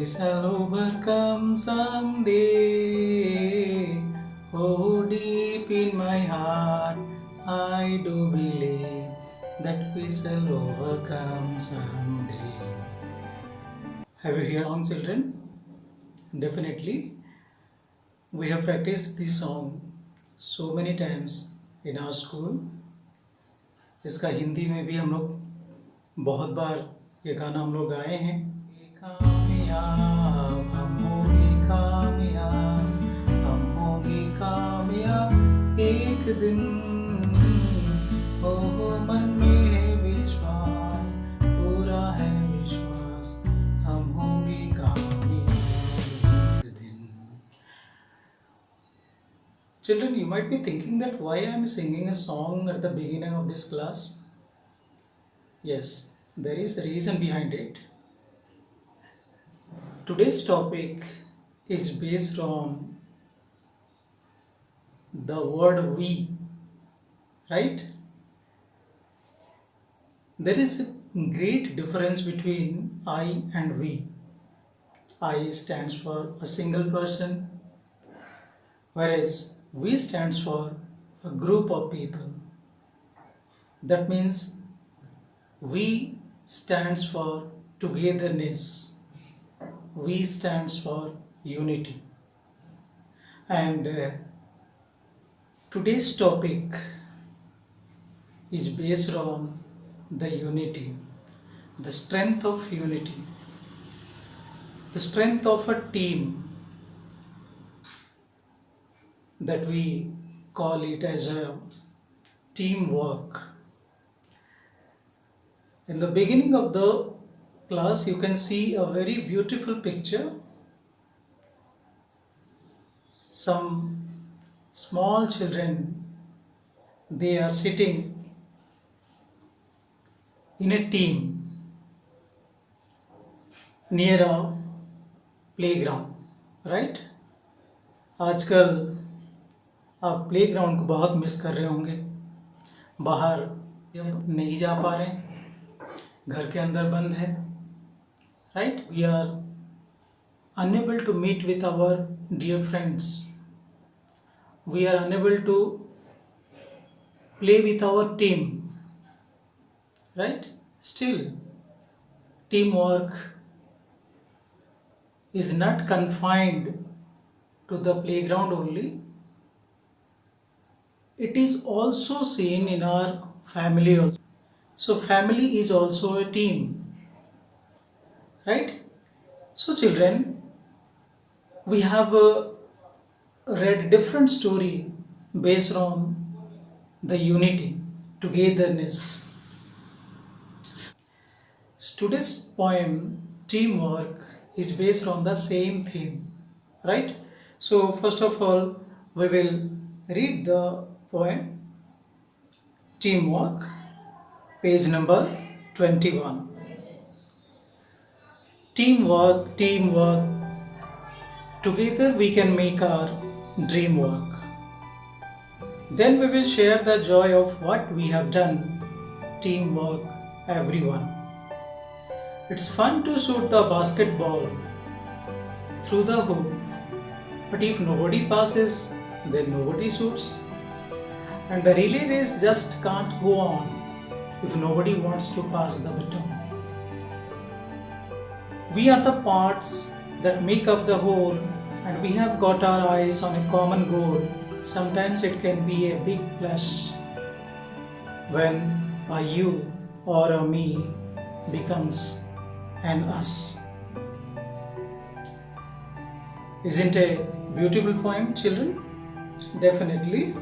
shall overcome someday. Oh, deep in my heart, I do believe that we shall overcome someday. Have you heard song, children? Definitely. We have practiced this song so many times in our school. इसका हिंदी में भी हम लोग बहुत बार ये गाना हम लोग गाए हैं। कामयाब हम होंगे कामयाब, हम होंगे कामयाब एक दिन। हो मन में है विश्वास, पूरा है विश्वास, हम होंगे कामयाब एक दिन। Children, you might be thinking that why I am singing a song at the beginning of this class. Yes, there is a reason behind it. Today's topic is based on the word we, right? There is a great difference between I and we. I stands for a single person, whereas we stands for a group of people. That means we stands for togetherness. We stands for unity. And today's topic is based on the unity, the strength of unity, the strength of a team, that we call it as a teamwork. In the beginning of the class, you can see a very beautiful picture. Some small children, they are sitting in a team near a playground, right? आजकल आप playground को बहुत miss कर रहे होंगे। बाहर जब नहीं जा पा रहे, घर के अंदर बंद है, right? We are unable to meet with our dear friends. We are unable to play with our team, right? Still, teamwork is not confined to the playground only. It is also seen in our family also. So family is also a team, right? So children, we have read different story based on the unity, togetherness. Today's poem, teamwork, is based on the same theme, right? So first of all, we will read the poem Teamwork, page number 21. Teamwork, teamwork, together we can make our dream work. Then we will share the joy of what we have done. Teamwork, everyone. It's fun to shoot the basketball through the hoop, but if nobody passes, then nobody shoots. And the relay race just can't go on if nobody wants to pass the baton. We are the parts that make up the whole, and we have got our eyes on a common goal. Sometimes it can be a big flash when a you or a me becomes an us. Isn't a beautiful poem, children? Definitely.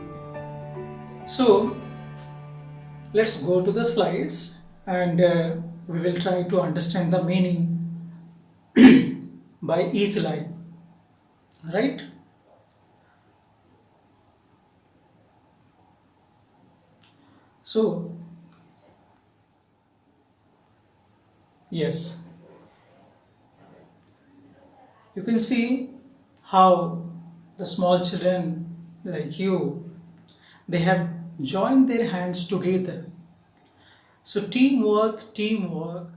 So let's go to the slides and we will try to understand the meaning by each line, right? So yes, you can see how the small children like you, they have joined their hands together. So teamwork, teamwork.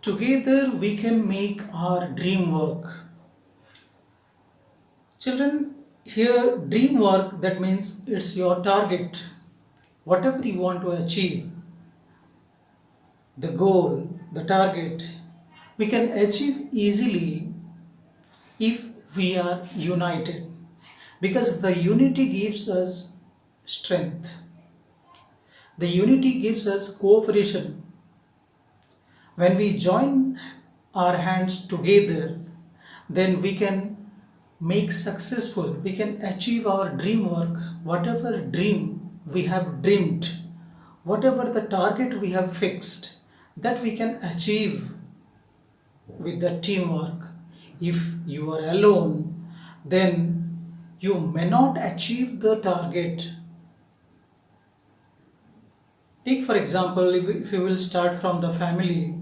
Together we can make our dream work. Children, here dream work, that means it's your target. Whatever you want to achieve, the goal, the target, we can achieve easily if we are united. Because the unity gives us strength. The unity gives us cooperation. When we join our hands together, then we can make successful, we can achieve our dream work, whatever dream we have dreamed, whatever the target we have fixed, that we can achieve with the teamwork. If you are alone, then you may not achieve the target. Take for example, if you will start from the family,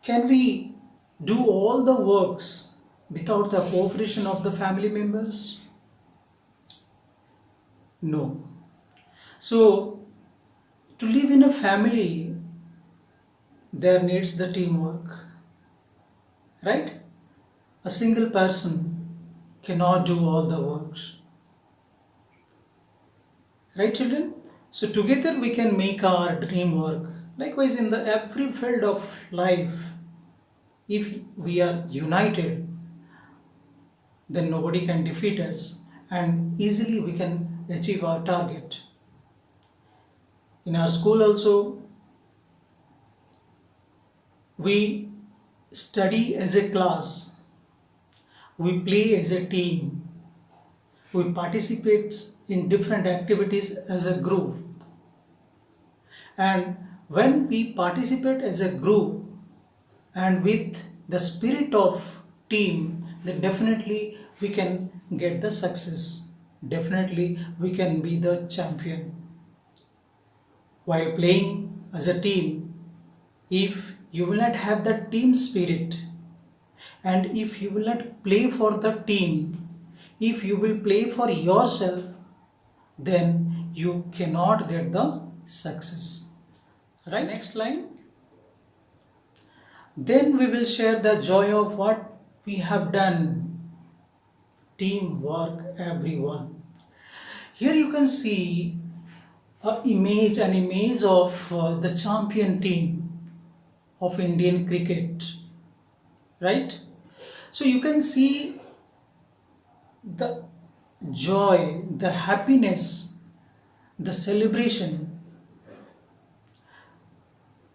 can we do all the works without the cooperation of the family members? No. So, to live in a family, there needs the teamwork, right? A single person cannot do all the works, right, children? So, together we can make our dream work. Likewise, in the every field of life, if we are united, then nobody can defeat us and easily we can achieve our target. In our school also, we study as a class, we play as a team, we participate in different activities as a group. And when we participate as a group and with the spirit of team, then definitely we can get the success. Definitely we can be the champion. While playing as a team, if you will not have the team spirit, and if you will not play for the team, if you will play for yourself, then you cannot get the success. Right? Next line. Then we will share the joy of what we have done. Teamwork, everyone. Here you can see an image of the champion team of Indian cricket, right? So you can see the joy, the happiness, the celebration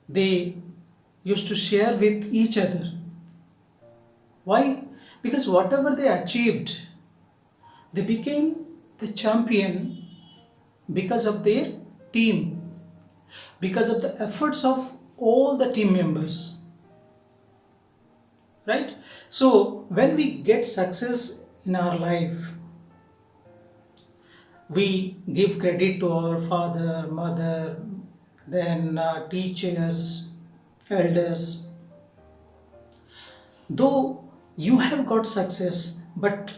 they used to share with each other. Why? Because whatever they achieved, they became the champion because of their team, because of the efforts of all the team members, right? So when we get success in our life, we give credit to our father, mother, then teachers, elders. Though you have got success, but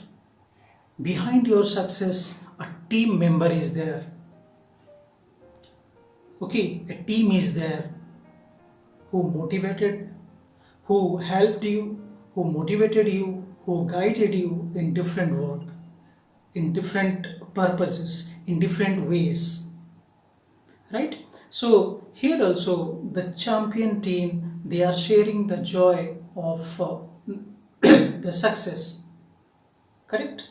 behind your success a team member is there. Okay, a team is there who motivated, who helped you, who motivated you, who guided you in different work, in different purposes, in different ways, right? So here also the champion team, they are sharing the joy of the success, correct?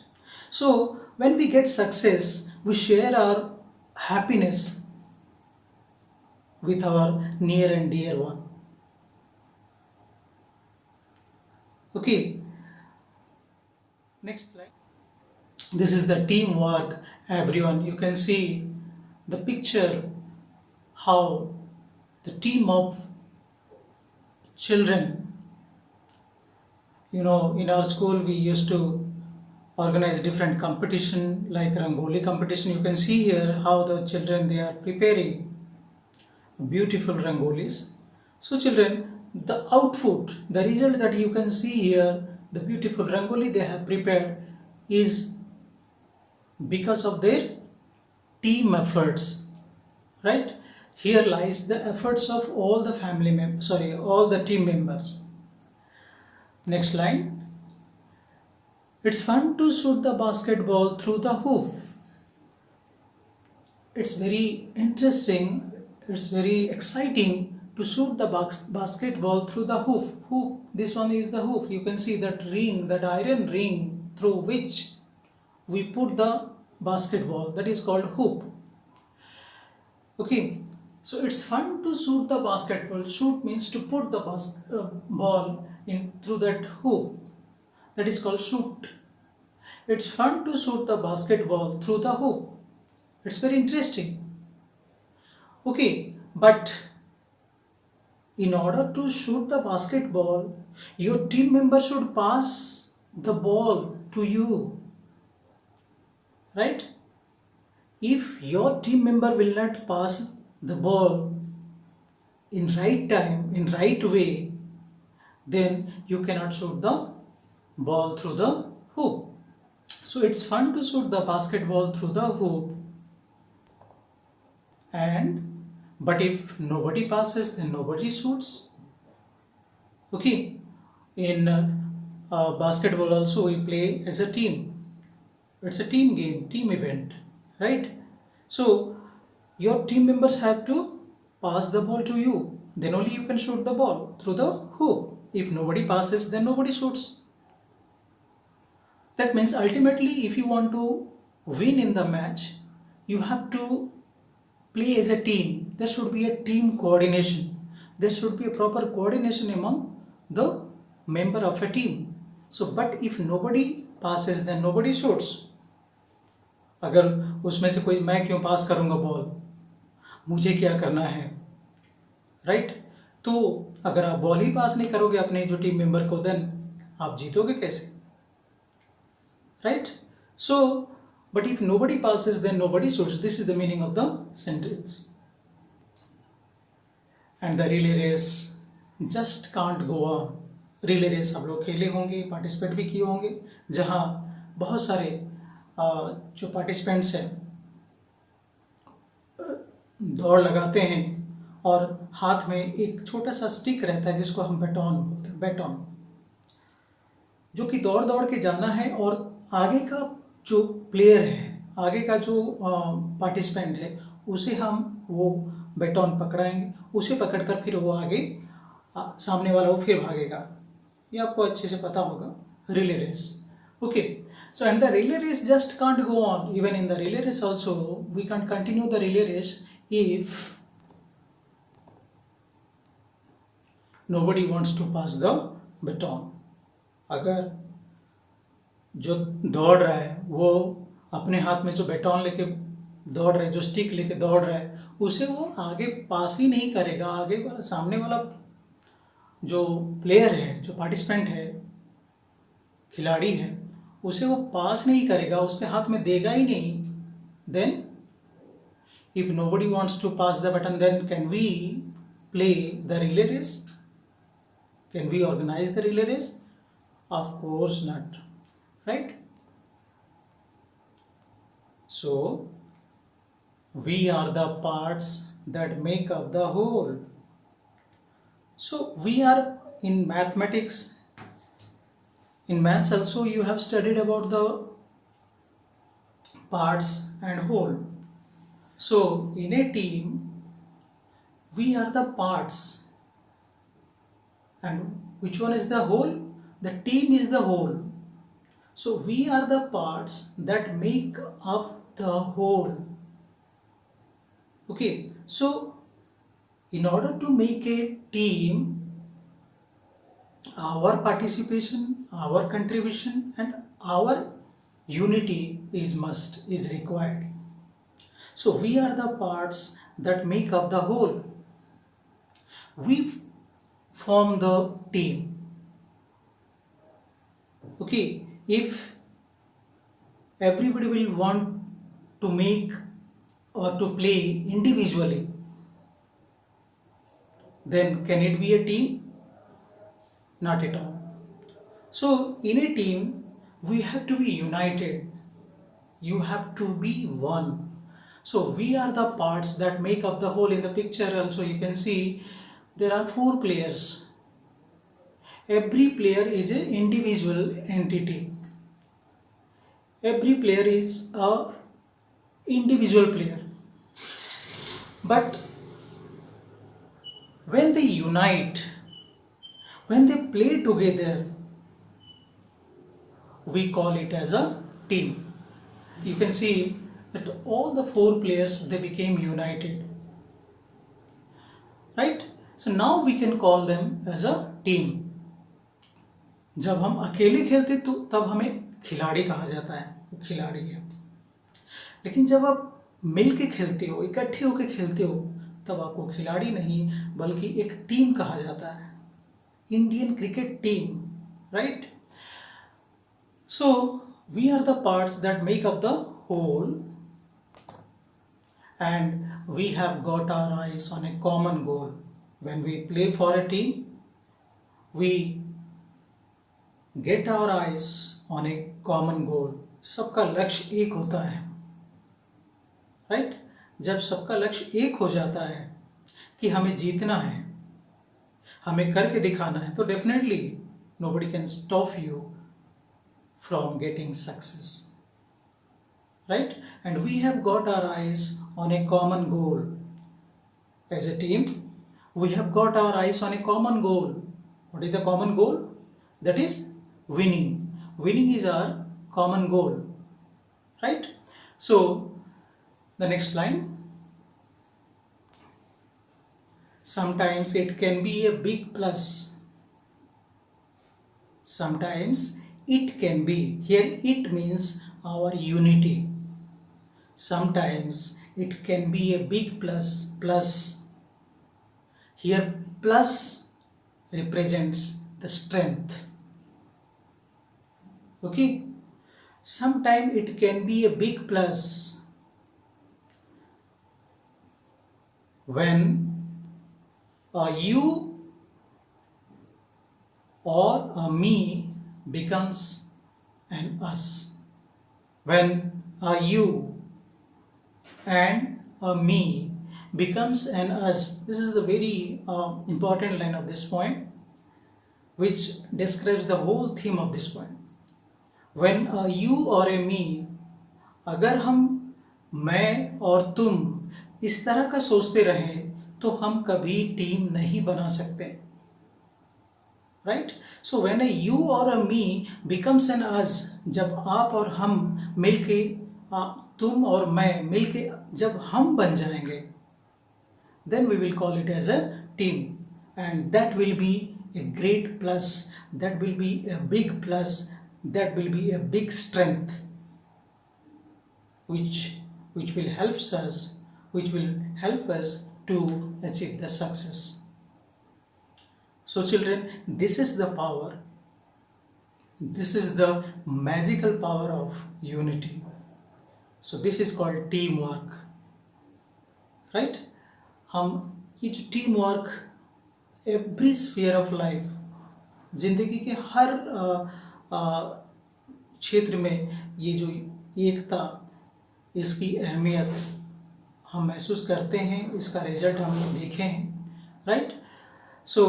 So when we get success, we share our happiness with our near and dear one. Okay, next slide. This is the teamwork, everyone. You can see the picture how the team of children, in our school we used to organize different competition like Rangoli competition. You can see here how the children, they are preparing beautiful rangolis. So children, the output, the result that you can see here, the beautiful rangoli they have prepared, is because of their team efforts, right? Here lies the efforts of all the all the team members. Next line. It's fun to shoot the basketball through the hoop. It's very interesting, it's very exciting to shoot the basketball through the hoop. Hoop, this one is the hoop. You can see that ring, that iron ring through which we put the basketball, that is called hoop. Okay, so it's fun to shoot the basketball. Shoot means to put the ball in through that hoop, that is called shoot. It's fun to shoot the basketball through the hoop. It's very interesting. Okay, but in order to shoot the basketball, your team member should pass the ball to you, right? If your team member will not pass the ball in right time, in right way, then you cannot shoot the ball through the hoop. So it's fun to shoot the basketball through the hoop, but if nobody passes, then nobody shoots. Okay, in basketball also we play as a team. It's a team game, team event, right? So your team members have to pass the ball to you, then only you can shoot the ball through the hoop. If nobody passes, then nobody shoots. That means ultimately, if you want to win in the match, you have to play as a team. There should be a team coordination. There should be a proper coordination among the member of a team. So, but if nobody passes, then nobody shoots. अगर उसमें से कोई, मैं क्यों पास करूँगा ball, मुझे क्या करना है, राइट? तो अगर आप बॉल ही पास नहीं करोगे अपने जो टीम मेंबर को, देन आप जीतोगे कैसे, right? So, but if nobody passes, then nobody shoots. This is the meaning of the sentence. And the relay race just can't go on. Relay race आप लोग खेले होंगे, पार्टिसिपेट भी किए होंगे, जहाँ बहुत सारे जो पार्टिसिपेंट्स हैं दौड़ लगाते हैं और हाथ में एक छोटा सा स्टिक रहता है जिसको हम बैटॉन बोलते हैं, बैटॉन, जो कि दौड़ दौड़ के जाना है और आगे का जो प्लेयर है, आगे का जो पार्टिसिपेंट है, उसे हम वो बैटॉन पकड़ाएंगे, उसे पकड़कर फिर वो आगे सामने वाला वो फिर भागेगा. ये आपको अच्छे से पता होगा, relay race. Okay, so and the relay race just can't go on. Even in the relay race also, we can't continue the relay race if nobody wants to pass the baton. अगर जो दौड़ रहा है वो अपने हाथ में जो बैटॉन लेके दौड़ रहा है, जो स्टिक लेके दौड़ रहा है, उसे वो आगे पास ही नहीं करेगा. आगे वाला, सामने वाला जो प्लेयर है, जो पार्टिसिपेंट है, खिलाड़ी है, उसे वो पास नहीं करेगा, उसके हाथ में देगा ही नहीं. Then if nobody wants to pass the button, then can we play the relay race? Can we organise the relay race? Of course not, right? So we are the parts that make up the whole. So we are in mathematics, in maths also you have studied about the parts and whole. So in a team we are the parts, and which one is the whole? The team is the whole. So we are the parts that make up the whole. Okay, so in order to make a team, our participation, our contribution and our unity is required. So we are the parts that make up the whole. We form the team. Okay, if everybody will want to make or to play individually, then can it be a team? Not at all. So in a team we have to be united, you have to be one. So we are the parts that make up the whole. In the picture also you can see there are 4 players. Every player is an individual entity. Every player is a individual player. But when they unite, when they play together, we call it as a team. You can see that all the 4 players, they became united, right? So now we can call them as a team. जब हम अकेले खेलते तो तब हमें खिलाड़ी कहा जाता है, वो खिलाड़ी है। लेकिन जब आप मिल के खेलते हो, इकट्ठे होकर खेलते हो, तब आपको खिलाड़ी नहीं बल्कि एक टीम कहा जाता है, Indian cricket team, right? So we are the parts that make up the whole, and we have got our eyes on a common goal. When we play for a team, we get our eyes on a common goal. सबका लक्ष्य एक होता है, right? जब सबका लक्ष्य एक हो जाता है कि हमें जीतना है, हमें करके दिखाना है, तो definitely nobody can stop you from getting success, right? And we have got our eyes on a common goal. As a team, we have got our eyes on a common goal. What is the common goal? That is winning. Winning is our common goal, right? So the next line, sometimes it can be a big plus, sometimes it can be, here it means our unity. Sometimes it can be a big plus, here plus represents the strength, okay? Sometimes it can be a big plus when you or a me becomes an us. When a you and a me becomes an us. This is the very important line of this point, which describes the whole theme of this point. When a you or a me, अगर हम मैं और तुम इस तरह का सोचते रहें तो हम कभी टीम नहीं बना सकते, right? So when A you और अ मी बिकम्स एन अस, जब आप और हम मिलके, तुम और मैं मिलके जब हम बन जाएंगे, then we will call it as a team, and that will be a great plus, that will be a big plus, that will be a big strength, which will help us to achieve the success. So children, this is the power, this is the magical power of unity. So this is called teamwork, right? हम ये जो team work, every sphere of life, जिंदगी के हर क्षेत्र में ये जो एकता, इसकी अहमियत हम महसूस करते हैं, इसका रिजल्ट हम लोग देखे हैं, right? So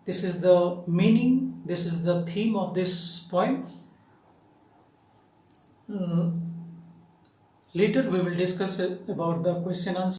this is the meaning, this is the theme of this point. Later we will discuss about the question answer.